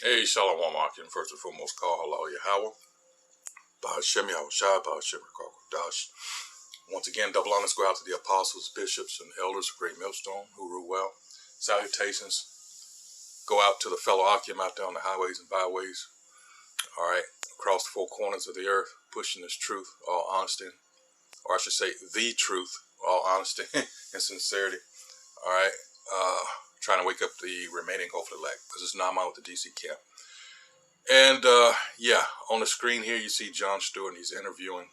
Hey, Shalom Akim. First and foremost, call Halal Yahweh. Ba'ashem Yahushai, Ba'ashem Dash. Once again, double honors go out to the apostles, bishops, and elders of Great Millstone who rule well. Salutations go out to the fellow Akim out there on the highways and byways. All right, across the four corners of the earth, pushing this truth, all honesty, or I should say the truth, all honesty and sincerity. All right, trying to wake up the remaining hopefully elect. This is Nama with the DC camp. And yeah, on the screen here you see Jon Stewart, and he's interviewing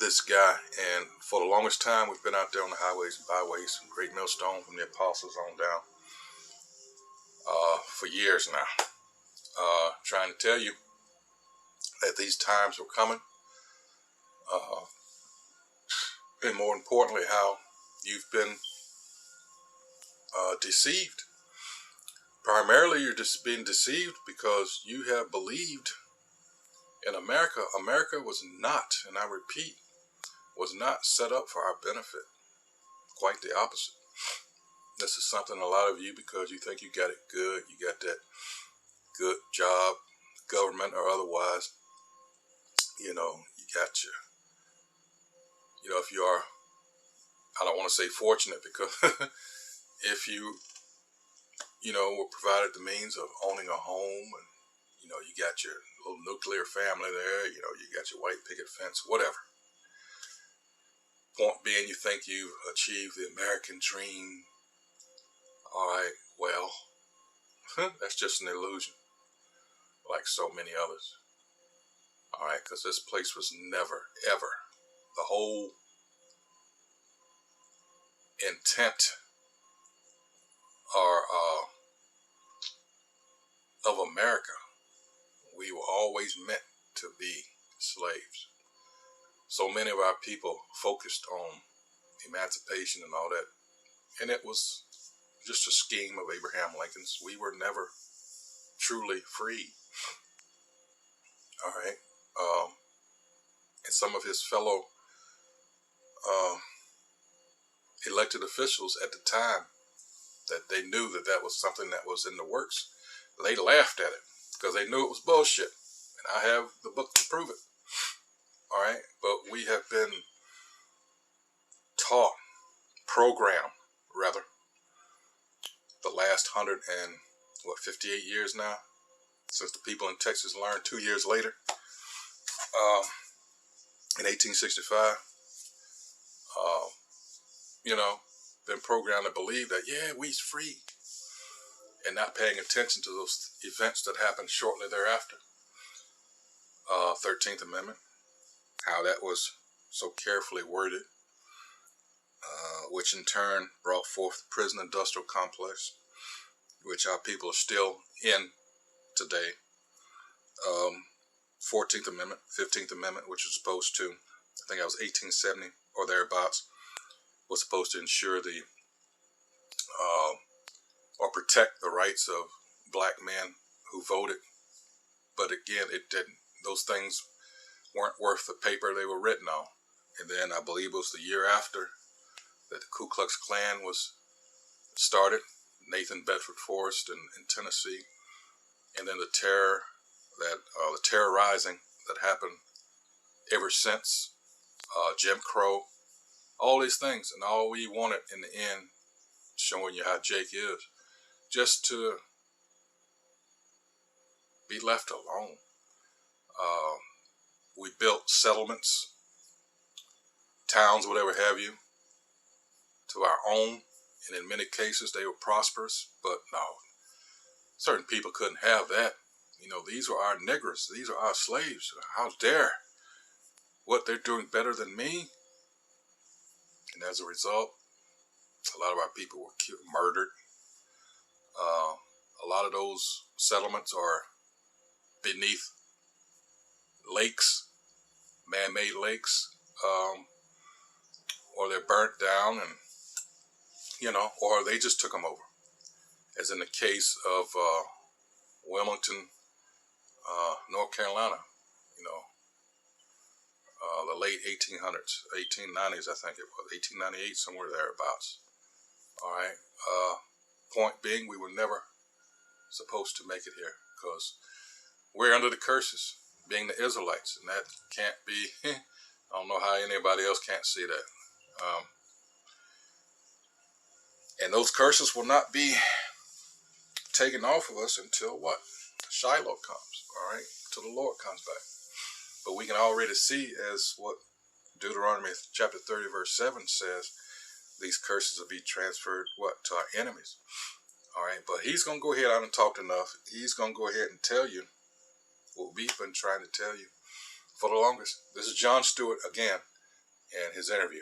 this guy. And for the longest time, we've been out there on the highways and byways, Great Millstone from the apostles on down, for years now, trying to tell you that these times were coming, and more importantly, how you've been deceived. Primarily, you're just being deceived because you have believed in America. America was not, and I repeat, was not set up for our benefit. Quite the opposite. This is something a lot of you, because you think you got it good, you got that good job, government or otherwise, you got your, if you are, I don't want to say fortunate, because if you, were provided the means of owning a home, and, you got your little nuclear family there, you got your white picket fence, whatever. Point being, you think you've achieved the American dream. All right, well, that's just an illusion, like so many others. All right, because this place was never, ever, the whole intent or of America, we were always meant to be slaves. So many of our people focused on emancipation and all that, and it was just a scheme of Abraham Lincoln's. We were never truly free. All right, and some of his fellow elected officials at the time, that they knew that that was something that was in the works, they laughed at it because they knew it was bullshit, and I have the book to prove it. All right, but we have been taught, programmed rather, the last 58 years now, since the people in Texas learned 2 years later, in 1865, been programmed to believe that, yeah, we's free, and not paying attention to those events that happened shortly thereafter. 13th Amendment, how that was so carefully worded, which in turn brought forth the prison industrial complex, which our people are still in today. 14th Amendment, 15th Amendment, which was supposed to, I think that was 1870 or thereabouts, was supposed to ensure the, or protect the rights of black men who voted. But again, it didn't. Those things weren't worth the paper they were written on. And then I believe it was the year after that the Ku Klux Klan was started, Nathan Bedford Forrest in Tennessee, and then the terrorizing that happened ever since, Jim Crow, all these things. And all we wanted in the end, showing you how Jake is, just to be left alone. We built settlements, towns, whatever have you, to our own, and in many cases they were prosperous, but no, certain people couldn't have that. These are our niggers, these are our slaves, how dare, what, they're doing better than me? And as a result, a lot of our people were murdered. A lot of those settlements are beneath lakes, man-made lakes, or they're burnt down, and or they just took them over, as in the case of Wilmington, North Carolina, the late 1800s, 1890s, I think it was, 1898, somewhere thereabouts. All right. Point being, we were never supposed to make it here, because we're under the curses, being the Israelites, and that can't be, I don't know how anybody else can't see that. And those curses will not be taken off of us until what? Shiloh comes, all right? Till the Lord comes back. But we can already see, as what Deuteronomy chapter 30 verse 7 says, these curses will be transferred, what? To our enemies. All right, but he's going to go ahead, I done talked enough. He's going to go ahead and tell you what we've been trying to tell you for the longest. This is Jon Stewart again, and his interview.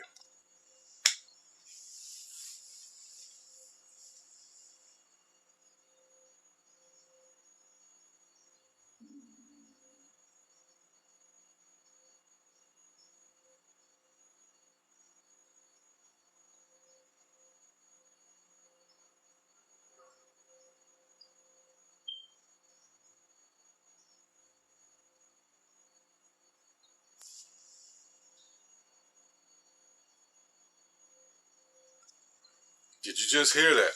Did you just hear that?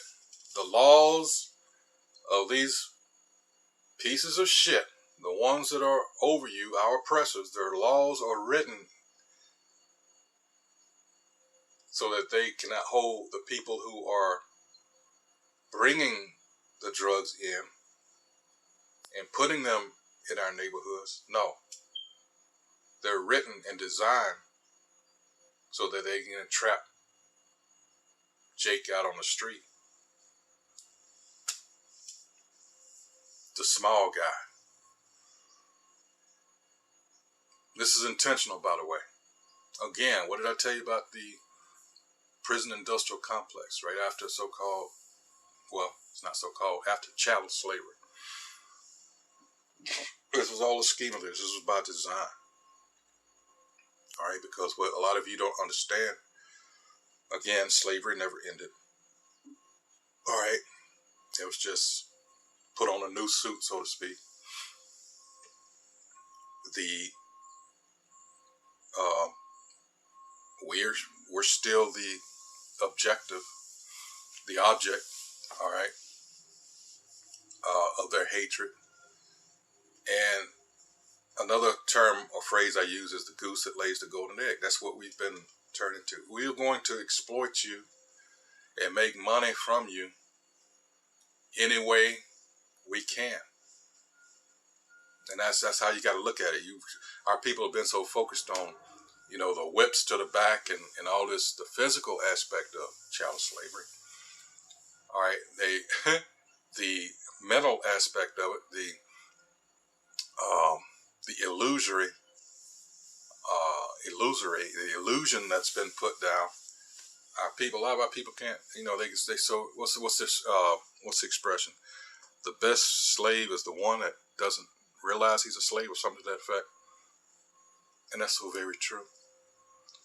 The laws of these pieces of shit, the ones that are over you, our oppressors, their laws are written so that they cannot hold the people who are bringing the drugs in and putting them in our neighborhoods. No. They're written and designed so that they can trap Jake out on the street. The small guy. This is intentional, by the way. Again, what did I tell you about the prison industrial complex right after so-called, well, it's not so-called, after chattel slavery? This was all a scheme of this. This was by design. All right, because what a lot of you don't understand, again, slavery never ended. All right, it was just put on a new suit, so to speak. We're still the objective, the object, all right, of their hatred. And another term or phrase I use is the goose that lays the golden egg. That's what we've been turned into. We are going to exploit you and make money from you any way we can. And that's how you got to look at it. Our people have been so focused on, you know, the whips to the back and all this, the physical aspect of chattel slavery. All right, the mental aspect of it, the illusion that's been put down. A lot of our people can't, you know, they so what's the expression? The best slave is the one that doesn't realize he's a slave, or something to that effect. And that's so very true.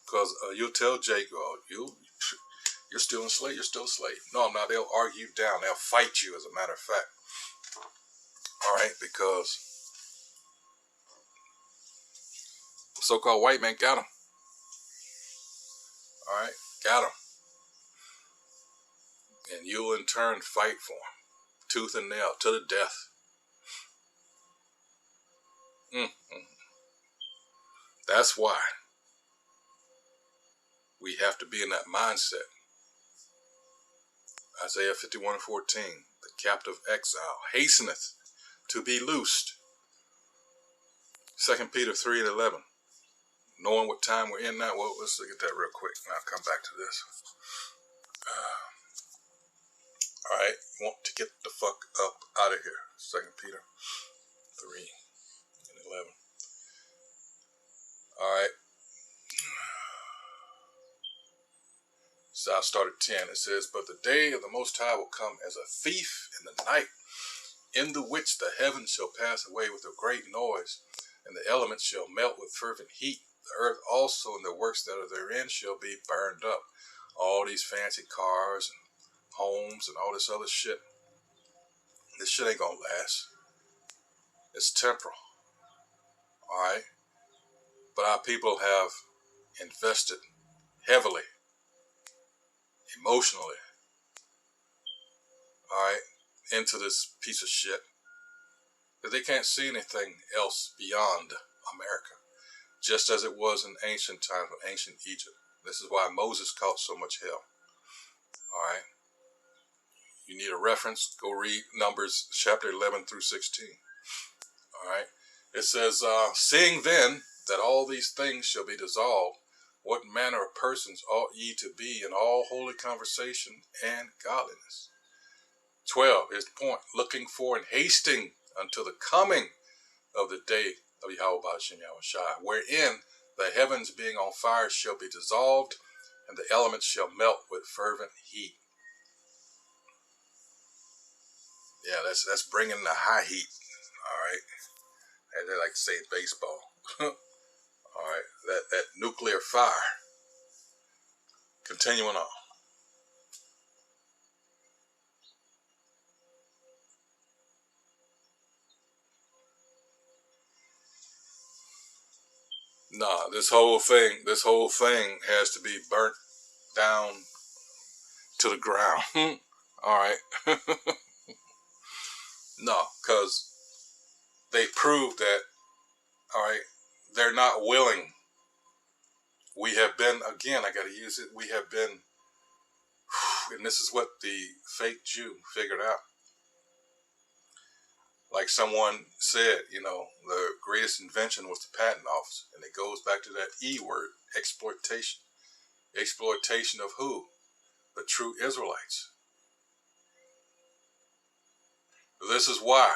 Because you'll tell Jake, oh, you're still a slave, you're still a slave. No, I'm not. They'll argue you down. They'll fight you, as a matter of fact. All right, because the so-called white man got him. All right, got him. And you'll in turn fight for him, tooth and nail, to the death. That's why we have to be in that mindset. Isaiah 51:14, the captive exile hasteneth to be loosed. 2 Peter 3:11, knowing what time we're in now. Well, let's look at that real quick, and I'll come back to this. All right, you want to get the fuck up out of here. 2 Peter 3:11. All right. So I'll start at 10. It says, but the day of the Most High will come as a thief in the night, in the which the heavens shall pass away with a great noise, and the elements shall melt with fervent heat. The earth also and the works that are therein shall be burned up. All these fancy cars and homes and all this other shit. This shit ain't gonna last. It's temporal. Alright? But our people have invested heavily, emotionally, alright, into this piece of shit that they can't see anything else beyond America, just as it was in ancient times, in ancient Egypt. This is why Moses caught so much hell. All right. You need a reference, go read Numbers chapter 11 through 16. All right. It says, seeing then that all these things shall be dissolved, what manner of persons ought ye to be in all holy conversation and godliness? 12, here's the point. Looking for and hasting unto the coming of the day of Yahweh Ba'ashem Yahushua, wherein the heavens being on fire shall be dissolved, and the elements shall melt with fervent heat. Yeah, that's bringing the high heat. All right. As they like to say in baseball. All right. That nuclear fire. Continuing on. Nah, this whole thing has to be burnt down to the ground. All right. No, because they proved that, all right, they're not willing. We have been, again, I got to use it, we have been, and this is what the fake Jew figured out. Like someone said, you know, the greatest invention was the patent office. And it goes back to that E word, exploitation. Exploitation of who? The true Israelites. This is why,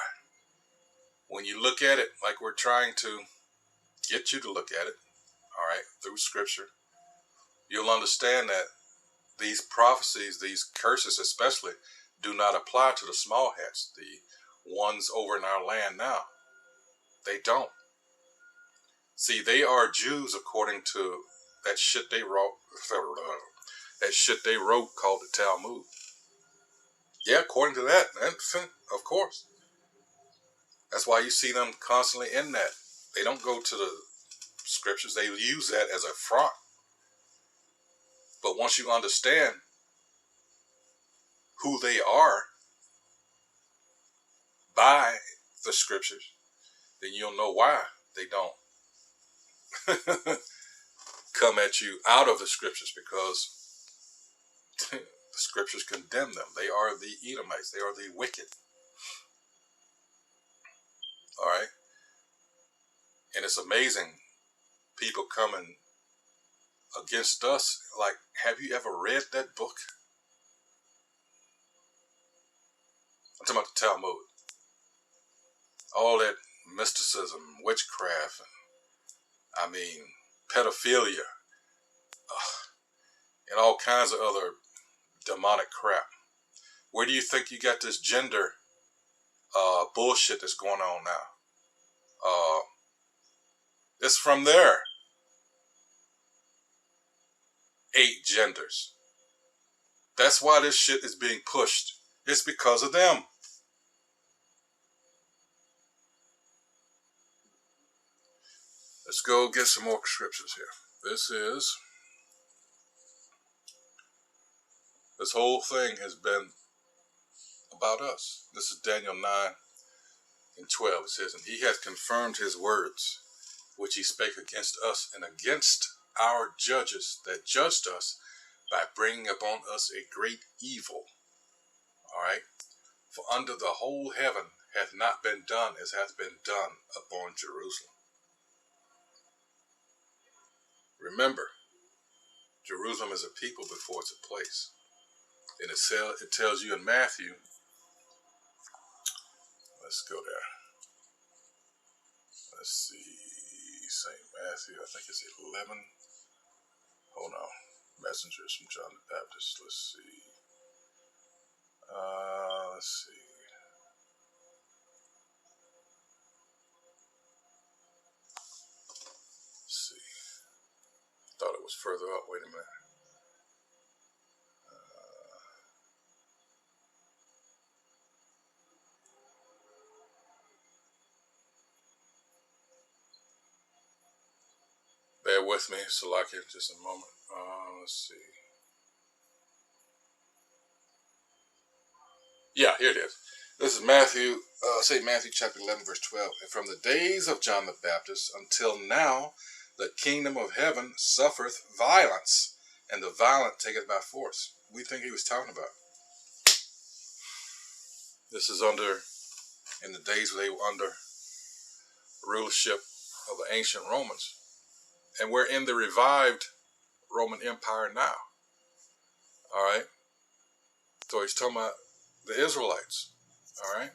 when you look at it like we're trying to get you to look at it, all right, through scripture, you'll understand that these prophecies, these curses especially, do not apply to the small hats, the ones over in our land now. They don't. See, they are Jews according to that shit they wrote, called the Talmud. Yeah, according to that, of course. That's why you see them constantly in that. They don't go to the scriptures. They use that as a front. But once you understand who they are by the scriptures, then you'll know why they don't come at you out of the scriptures, because the scriptures condemn them. They are the Edomites. They are the wicked. All right. And it's amazing, people coming against us. Like, have you ever read that book? I'm talking about the Talmud. All that mysticism, witchcraft, and pedophilia, and all kinds of other demonic crap. Where do you think you got this gender bullshit that's going on now? It's from there. 8 genders. That's why this shit is being pushed. It's because of them. Let's go get some more scriptures here. This whole thing has been about us. This is Daniel 9 and 12. It says, and he hath confirmed his words, which he spake against us and against our judges that judged us, by bringing upon us a great evil. All right. For under the whole heaven hath not been done as hath been done upon Jerusalem. Remember, Jerusalem is a people before it's a place. And it tells you in Matthew, let's go there. Let's see, St. Matthew, I think it's 11. Hold on. Messengers from John the Baptist. Let's see. Thought it was further up. Wait a minute. Bear with me, Salakia, just a moment. Let's see. Yeah, here it is. This is Matthew, St. Matthew chapter 11, verse 12. And from the days of John the Baptist until now, the kingdom of heaven suffereth violence, and the violent take it by force. We think he was talking about. This is in the days where they were under rulership of the ancient Romans. And we're in the revived Roman Empire now. All right. So he's talking about the Israelites. All right.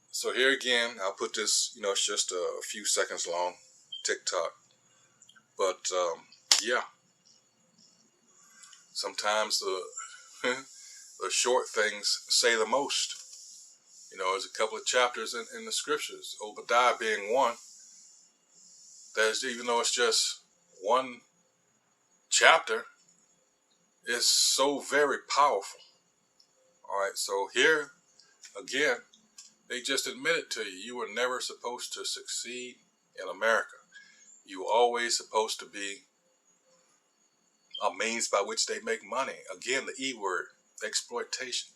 So here again, I'll put this, it's just a few seconds long, TikTok. But yeah, sometimes the the short things say the most. There's a couple of chapters in the scriptures, Obadiah being one. There's, even though it's just one chapter, it's so very powerful. All right, so here again, they just admitted to you, you were never supposed to succeed in America. You were always supposed to be a means by which they make money. Again, the E word, exploitation.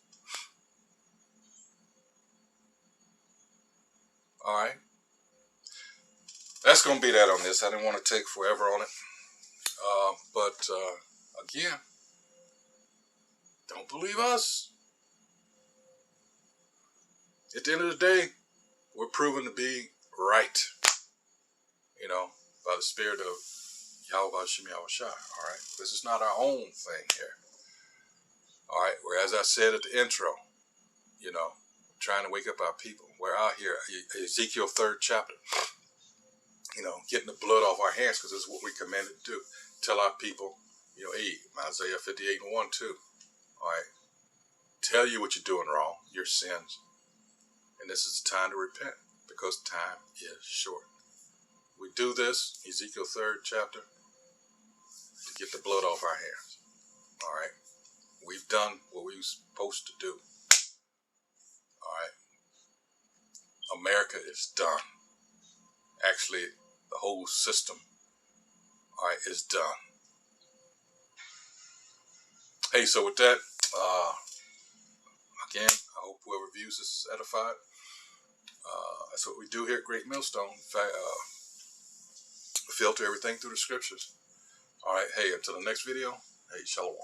All right. That's going to be that on this. I didn't want to take forever on it. But again, don't believe us. At the end of the day, we're proven to be right, by the spirit of Yahweh Shem Yahushai. All right. This is not our own thing here. All right. Whereas I said at the intro, trying to wake up our people. We're out here, Ezekiel 3rd chapter, getting the blood off our hands, because this is what we commanded to do. Tell our people, hey, Isaiah 58 and 1 too. All right. Tell you what you're doing wrong, your sins. And this is the time to repent, because time is short. We do this, Ezekiel 3rd chapter, to get the blood off our hands. All right. We've done what we were supposed to do. All right. America is done. Actually, the whole system, all right, is done. Hey, so with that, again, I hope whoever views this is edified. That's what we do here at Great Millstone. In fact, filter everything through the scriptures. All right, hey, until the next video, hey, shalom.